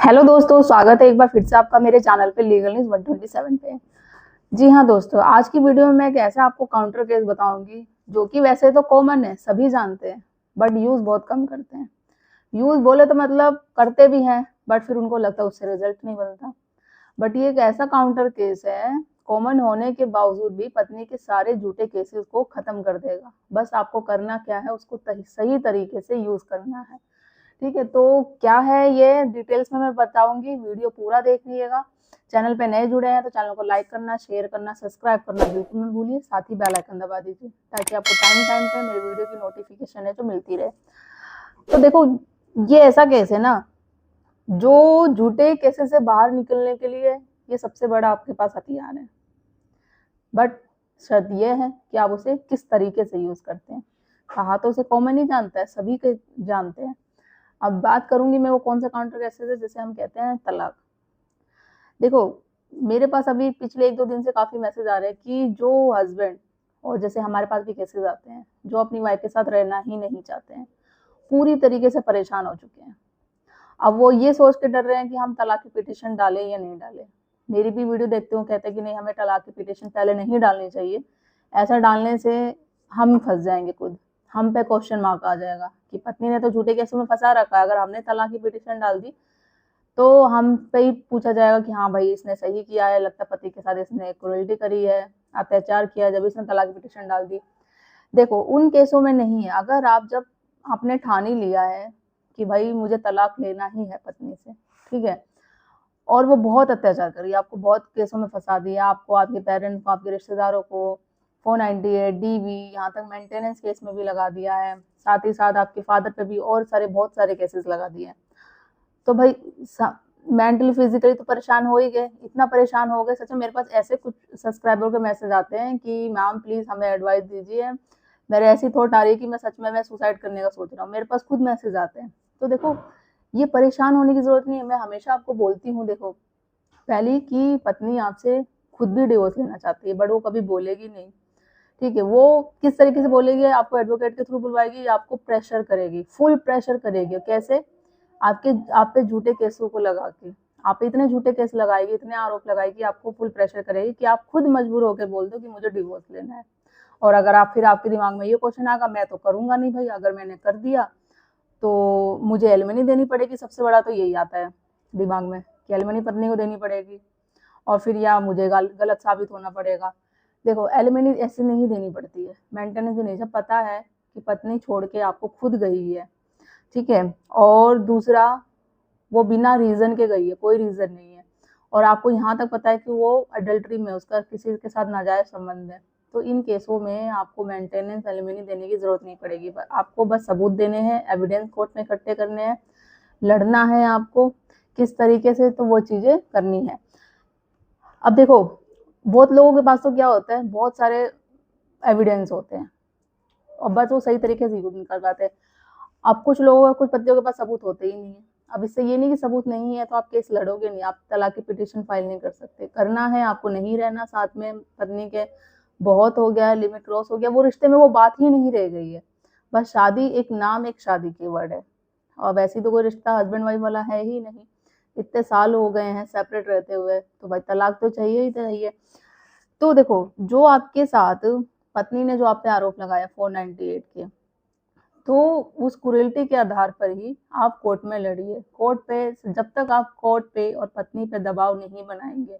Hello दोस्तों, स्वागत है एक बार फिर से आपका मेरे चैनल पे लीगल न्यूज 127 पे। जी हाँ दोस्तों, आज की वीडियो में मैं एक ऐसा आपको काउंटर केस बताऊंगी जो कि वैसे तो कॉमन है, सभी जानते हैं, बट यूज बहुत कम करते हैं। यूज बोले तो मतलब करते भी हैं, बट फिर उनको लगता है उससे रिजल्ट नहीं बनता। बट ये एक ऐसा काउंटर केस है, कॉमन होने के बावजूद भी पत्नी के सारे झूठे केसेस को खत्म कर देगा। बस आपको करना क्या है, उसको सही तरीके से यूज करना है। ठीक है, तो क्या है ये डिटेल्स में मैं बताऊंगी, वीडियो पूरा देखिएगा। चैनल पे नए जुड़े हैं तो चैनल को लाइक करना, शेयर करना, सब्सक्राइब करना बिल्कुल मत भूलिए। साथ ही बेल आइकन दबा दीजिए ताकि आपको टाइम टाइम पे मेरे वीडियो की नोटिफिकेशन है जो मिलती रहे। तो देखो, ये ऐसा केस है ना, जो झूठे केसेस से बाहर निकलने के लिए ये सबसे बड़ा आपके पास हथियार है। बट शर्त यह है कि आप उसे किस तरीके से यूज करते हैं। कहा तो उसे कॉमन ही जानता है, सभी के जानते हैं। अब बात करूंगी मैं वो कौन सा काउंटर केसेस है जिसे हम कहते हैं तलाक। देखो, मेरे पास अभी पिछले 1-2 दिन से काफी मैसेज आ रहे हैं कि जो हस्बैंड, और जैसे हमारे पास भी केसेस आते हैं, जो अपनी वाइफ के साथ रहना ही नहीं चाहते हैं, पूरी तरीके से परेशान हो चुके हैं। अब वो ये सोच के डर रहे हैं कि हम तलाक की पिटीशन डालें या नहीं डालें। मेरी भी वीडियो देखते हो, कहते हैं कि नहीं, हमें तलाक की पिटीशन पहले नहीं डालनी चाहिए। ऐसा डालने से हम फंस जाएंगे खुद, हम पे क्वेश्चन मार्क आ जाएगा कि पत्नी ने तो झूठे केसों में फंसा रखा है, अगर हमने तलाक की पिटीशन डाल दी तो हम पे ही पूछा जाएगा कि हाँ भाई, इसने सही किया है, लगता पति के साथ इसने क्रूरल्टी करी है, अत्याचार किया जब इसने तलाक की पिटीशन डाल दी। देखो, उन केसों में नहीं है। अगर आप जब आपने ठान ही लिया है कि भाई मुझे तलाक लेना ही है पत्नी से, ठीक है, और वो बहुत अत्याचार करी, आपको बहुत केसों में फंसा दिया, आपको, आपके पेरेंट्स को, आपके रिश्तेदारों को 498 डीवी, यहाँ तक मेंटेनेंस केस में भी लगा दिया है, साथ ही साथ आपके फादर पे भी और सारे बहुत सारे केसेस लगा दिए हैं, तो भाई मेंटली फिजिकली तो परेशान हो ही गए। इतना परेशान हो गए, सच में मेरे पास ऐसे कुछ सब्सक्राइबर के मैसेज आते हैं कि मैम प्लीज हमें एडवाइस दीजिए, मेरे ऐसी थॉट आ रही है कि मैं सच में मैं सुसाइड करने का सोच रहा हूँ। मेरे पास खुद मैसेज आते हैं। तो देखो, ये परेशान होने की जरूरत नहीं है। मैं हमेशा आपको बोलती हूँ, देखो, पहली की पत्नी आपसे खुद भी डिवोर्स लेना चाहती है, बट वो कभी बोलेगी नहीं। ठीक है, वो किस तरीके से बोलेगी, आपको एडवोकेट के थ्रू बुलवाएगी, आपको प्रेशर करेगी, फुल प्रेशर करेगी। कैसे? आपके आप पे झूठे केसों को लगा के, आप पे इतने झूठे केस लगाएगी, इतने आरोप लगाएगी, आपको फुल प्रेशर करेगी कि आप खुद मजबूर होकर बोल दो कि मुझे डिवोर्स लेना है। और अगर आप फिर आपके दिमाग में ये क्वेश्चन आएगा, मैं तो करूंगा नहीं भाई, अगर मैंने कर दिया तो मुझे एलिमनी देनी पड़ेगी। सबसे बड़ा तो यही आता है दिमाग में कि एलिमनी पत्नी को देनी पड़ेगी, और फिर या मुझे गलत साबित होना पड़ेगा। देखो, एलिमनी ऐसे नहीं देनी पड़ती है, मेंटेनेंस भी नहीं। जब पता है कि पत्नी छोड़ के आपको खुद गई है, ठीक है, और दूसरा वो बिना रीजन के गई है, कोई रीजन नहीं है, और आपको यहाँ तक पता है कि वो अडल्ट्री में, उसका किसी के साथ नाजायज संबंध है, तो इन केसों में आपको मेंटेनेंस एलिमनी देने की जरूरत नहीं पड़ेगी। आपको बस सबूत देने हैं, एविडेंस कोर्ट में इकट्ठे करने हैं, लड़ना है आपको किस तरीके से, तो वो चीजें करनी है। अब देखो, बहुत लोगों के पास तो क्या होता है, बहुत सारे एविडेंस होते हैं और बस वो सही तरीके से यूज नहीं कर पाते। अब कुछ लोगों का, कुछ पतियों के पास सबूत होते ही नहीं है। अब इससे ये नहीं कि सबूत नहीं है तो आप केस लड़ोगे नहीं, आप तलाक की पिटीशन फाइल नहीं कर सकते। करना है आपको, नहीं रहना साथ में पत्नी के, बहुत हो गया, लिमिट क्रॉस हो गया, वो रिश्ते में वो बात ही नहीं रह गई है। बस शादी एक नाम, एक शादी की वर्ड है, और वैसे तो कोई रिश्ता हस्बैंड वाइफ वाला है ही नहीं। इतने साल हो गए हैं सेपरेट रहते हुए, तो भाई तलाक तो चाहिए ही चाहिए। तो देखो, जो आपके साथ पत्नी ने जो आप पे आरोप लगाया 498 के, तो उस क्रूरल्टी के आधार पर ही आप कोर्ट में लड़िए। कोर्ट पे, जब तक आप कोर्ट पे और पत्नी पे दबाव नहीं बनाएंगे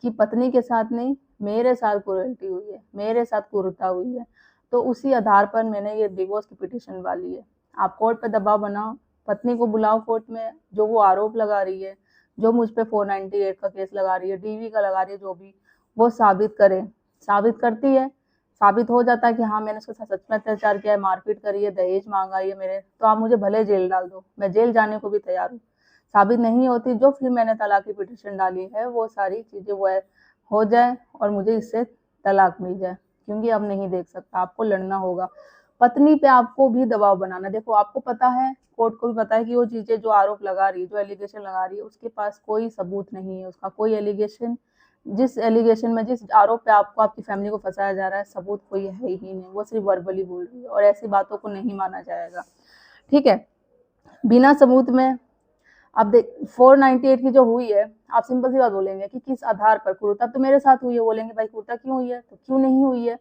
कि पत्नी के साथ नहीं, मेरे साथ क्रूरल्टी हुई है, मेरे साथ क्रूरता हुई है, तो उसी आधार पर मैंने ये डिवोर्स की पिटीशन वाली है। आप कोर्ट पे दबाव बनाओ, पत्नी को बुलाओ कोर्ट में, जो वो आरोप लगा रही है, जो मुझ पे 498 का केस लगा रही है, डीवी का लगा रही है, जो भी वो साबित करे। साबित करती है, साबित हो जाता है कि हाँ मैंने उसके साथ सच में अत्याचार किया है, मारपीट करी है, दहेज मांगा है मेरे, तो आप मुझे भले जेल डाल दो, मैं जेल जाने को भी तैयार हूँ। साबित नहीं होती, जो फिर मैंने तलाक की पिटीशन डाली है, वो सारी चीजें वो है हो जाए और मुझे इससे तलाक मिल जाए, क्योंकि अब नहीं देख सकता, आपको लड़ना होगा। पत्नी पे आपको भी दबाव बनाना। देखो, आपको पता है, कोर्ट को भी पता है कि वो चीजें जो आरोप लगा रही है, जो एलिगेशन लगा रही है, उसके पास कोई सबूत नहीं है, उसका कोई एलिगेशन, जिस एलिगेशन में, जिस आरोप पे आपको, आपकी फैमिली को फंसाया जा रहा है, सबूत कोई है ही नहीं, वो सिर्फ वर्बली बोल रही है, और ऐसी बातों को नहीं माना जाएगा। ठीक है, बिना सबूत में अब देख 498 की जो हुई है, आप सिंपल सी बात बोलेंगे कि किस आधार पर, क्रूरता तो मेरे साथ हुई है। बोलेंगे भाई क्रूरता क्यों हुई है, तो क्यों नहीं हुई है।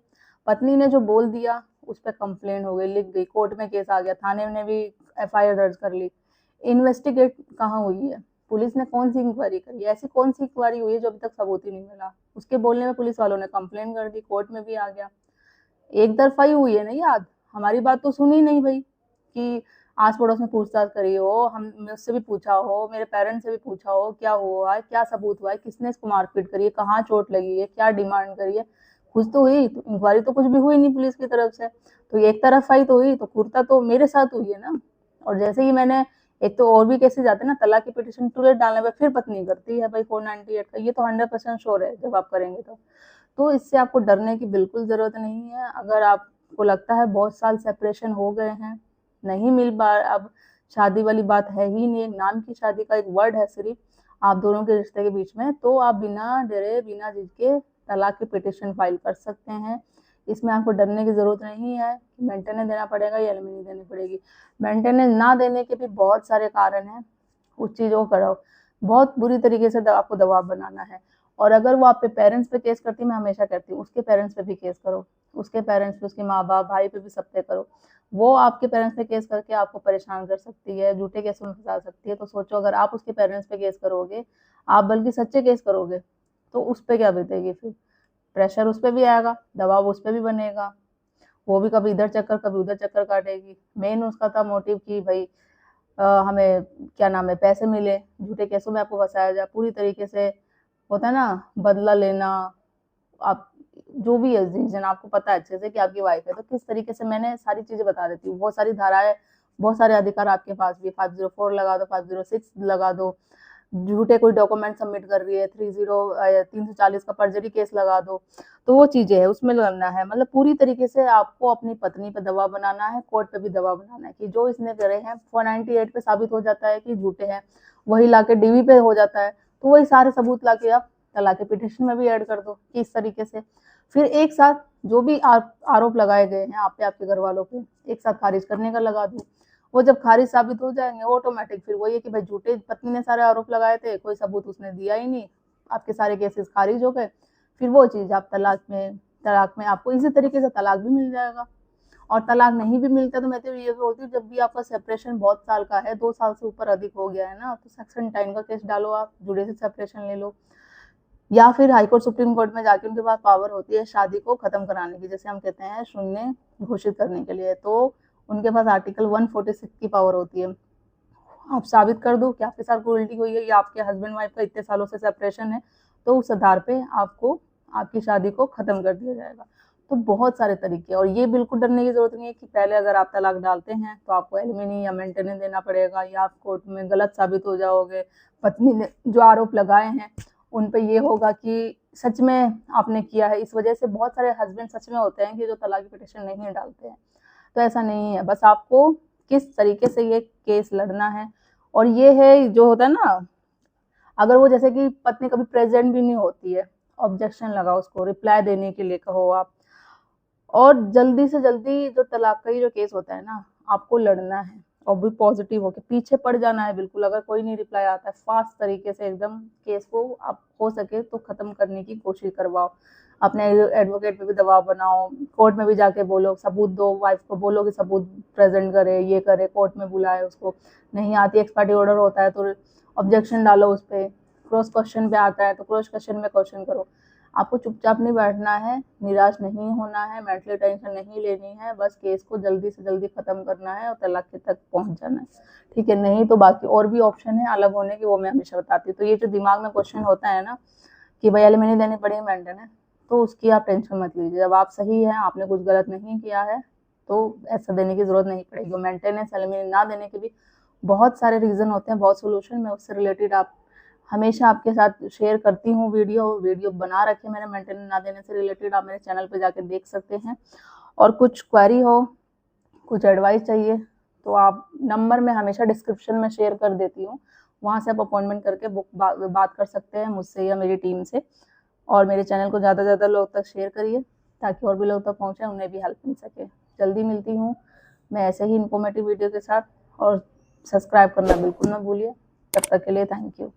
पत्नी ने जो बोल दिया उस पर कंप्लेन हो गई, लिख गई, कोर्ट में केस आ गया, थाने ने भी एफआईआर दर्ज कर ली। इन्वेस्टिगेट कहाँ हुई है, पुलिस ने कौन सी इंक्वायरी करी है, ऐसी कौन सी इंक्वायरी हुई है जो अभी तक सबूत ही नहीं मिला। उसके बोलने में पुलिस वालों ने कंप्लेन कर दी, कोर्ट में भी आ गया। एक तरफा ही हुई है ना याद, हमारी बात तो सुनी नहीं भाई, कि आस पड़ोस में पूछताछ करी हो, हम मुझसे भी पूछा हो, मेरे पेरेंट्स से भी पूछा हो क्या हुआ है, क्या सबूत हुआ है, किसने इसको मारपीट करी है, कहाँ चोट लगी है, क्या डिमांड करी है, कुछ तो हुई। तो इंक्वायरी तो कुछ भी हुई नहीं पुलिस की तरफ से, तो एक तरफा ही तो हुई, तो क्रूरता तो मेरे साथ हुई है ना। और जैसे ही मैंने, एक तो और भी केसेस जाते हैं ना, तलाक की पिटीशन टू लेट डालने पर फिर पत्नी करती है भाई 498 का, ये तो 100% श्योर है जब आप करेंगे तो इससे आपको डरने की बिल्कुल जरूरत नहीं है। अगर आपको लगता है बहुत साल सेपरेशन हो गए हैं, नहीं मिल पा, अब शादी वाली बात है ही नहीं, एक नाम की शादी का एक वर्ड है सिर्फ आप दोनों के रिश्ते के बीच में, तो आप बिना डरे बिना झिझके तलाक की पिटीशन फाइल कर सकते हैं। इसमें आपको डरने की जरूरत नहीं है कि मेंटेनेंस देना पड़ेगा या एलिमनी देनी पड़ेगी। मेंटेनेंस ना देने के भी बहुत सारे कारण हैं, उस चीज को करो, बहुत बुरी तरीके से आपको दबाव बनाना है। और अगर वो आप पे पेरेंट्स पे केस करती है, मैं हमेशा कहती हूँ उसके पेरेंट्स पे भी केस करो, उसके पेरेंट्स पे, उसके माँ बाप भाई पे भी, सब पे करो। वो आपके पेरेंट्स पे केस करके आपको परेशान कर सकती है, झूठे केसों में फंसा सकती है। तो सोचो अगर आप उसके पेरेंट्स पे केस करोगे, आप बल्कि सच्चे केस करोगे, तो उस पर क्या बीतेगी, फिर प्रेशर उस पर भी आएगा, दबाव उस पर भी बनेगा, वो भी कभी इधर चक्कर कभी उधर चक्कर काटेगी। मेन उसका था मोटिव कि भाई हमें क्या नाम है, पैसे मिले, झूठे केसों में आपको फंसाया जाए पूरी तरीके से, होता है ना बदला लेना। आप जो भी है रीजन आपको पता है अच्छे से कि आपकी वाइफ है, तो किस तरीके से, मैंने सारी चीजें बता देती हूँ, बहुत सारी धाराएं, बहुत सारे अधिकार आपके पास भी, 504 लगा दो, 506 लगा दो, झूठे कोई डॉक्यूमेंट सबमिट कर रही है 340 का फर्जरी केस लगा दो। तो वो चीजें है उसमें लड़ना है, मतलब पूरी तरीके से आपको अपनी पत्नी पे दबाव बनाना है, कोर्ट पे भी दबाव बनाना है कि जो इसने करे हैं 498 पे साबित हो जाता है कि झूठे हैं, वही लाके डीवी पे हो जाता है, तो वही सारे सबूत लाके आप तलाक के पिटिशन में भी ऐड कर दो कि इस तरीके से। फिर एक साथ जो भी आरोप लगाए गए हैं आप पे, आपके घर वालों पे, एक साथ खारिज करने का लगा दो। वो जब खारिज साबित हो जाएंगे ऑटोमेटिक फिर वही है कि भाई झूठे पत्नी ने सारे आरोप लगाए थे, कोई सबूत उसने दिया ही नहीं, आपके सारे केसेस खारिज हो गए। फिर वो चीज आप तलाक में आपको इसी तरीके से तलाक भी मिल जाएगा। और तलाक नहीं भी मिलता तो मैं तो ये बोलती हूँ, जब भी आपका सेपरेशन बहुत साल का है, 2 साल से ऊपर अधिक हो गया है ना, तो सेक्शन 10 का केस डालो, आप जुडिशियल सेपरेशन ले लो, या फिर हाईकोर्ट सुप्रीम कोर्ट में जाके उनके पास पावर होती है शादी को खत्म कराने की, जैसे हम कहते हैं शून्य घोषित करने के लिए, तो उनके पास आर्टिकल 146 की पावर होती है। आप साबित कर दो कि आपके साथ क्रूरल्टी हुई है या आपके हस्बैंड वाइफ का इतने सालों से सेपरेशन है, तो उस आधार पे आपको आपकी शादी को खत्म कर दिया जाएगा। तो बहुत सारे तरीके, और ये बिल्कुल डरने की जरूरत नहीं है कि पहले अगर आप तलाक डालते हैं तो आपको एलिमनी या मेंटेनेंस देना पड़ेगा, या आप कोर्ट में गलत साबित हो जाओगे, पत्नी ने जो आरोप लगाए हैं उन पे ये होगा कि सच में आपने किया है। इस वजह से बहुत सारे हस्बैंड सच में होते हैं कि जो तलाक की पिटिशन नहीं डालते हैं। तो ऐसा नहीं है, बस आपको किस तरीके से ये केस लड़ना है। और ये है जो होता है ना, अगर वो जैसे कि पत्नी कभी प्रेजेंट भी नहीं होती है, ऑब्जेक्शन लगा, उसको रिप्लाई देने के लिए कहो आप, और जल्दी से जल्दी जो तलाक का ही जो केस होता है ना, आपको लड़ना है और भी पॉजिटिव होके पीछे पड़ जाना है बिल्कुल। अगर कोई नहीं रिप्लाई आता है, फास्ट तरीके से एकदम केस को आप हो सके तो खत्म करने की कोशिश करवाओ, अपने एडवोकेट पे भी दबाव बनाओ, कोर्ट में भी जाके बोलो, सबूत दो, वाइफ को बोलो कि सबूत प्रेजेंट करे, ये करे, कोर्ट में बुलाए उसको, नहीं आती एक्सपायरी ऑर्डर होता है तो ऑब्जेक्शन डालो उस पर, क्रॉस क्वेश्चन पे आता है तो क्रॉस क्वेश्चन में क्वेश्चन करो। आपको चुपचाप नहीं बैठना है, निराश नहीं होना है, मेंटली टेंशन नहीं लेनी है, बस केस को जल्दी से जल्दी खत्म करना है और तलाक के तक पहुंच जाना है, ठीक है। नहीं तो बाकी और भी ऑप्शन है अलग होने की, वो मैं हमेशा बताती हूँ। तो ये जो दिमाग में क्वेश्चन होता है ना कि भाई एलिमनी देनी पड़ेगी मेंटेनेंस, तो उसकी आप टेंशन मत लीजिए। जब आप सही है, आपने कुछ गलत नहीं किया है, तो ऐसा देने की जरूरत नहीं पड़ेगी। मेंटेनेंस एलिमनी ना देने के भी बहुत सारे रीजन होते हैं, बहुत सोल्यूशन, मैं उससे रिलेटेड आप हमेशा आपके साथ शेयर करती हूँ। वीडियो बना रखे मैंने मेंटेनेंस ना देने से रिलेटेड, आप मेरे चैनल पे जाके देख सकते हैं। और कुछ क्वेरी हो, कुछ एडवाइस चाहिए, तो आप नंबर में हमेशा डिस्क्रिप्शन में शेयर कर देती हूँ, वहाँ से आप अपॉइंटमेंट करके बात कर सकते हैं मुझसे या मेरी टीम से। और मेरे चैनल को ज़्यादा से ज़्यादा लोग तक शेयर करिए ताकि और भी लोग तक पहुँचे, उन्हें भी हेल्प मिल सके। जल्दी मिलती हूँ मैं ऐसे ही इन्फॉर्मेटिव वीडियो के साथ, और सब्सक्राइब करना बिल्कुल ना भूलिए। तब तक के लिए थैंक यू।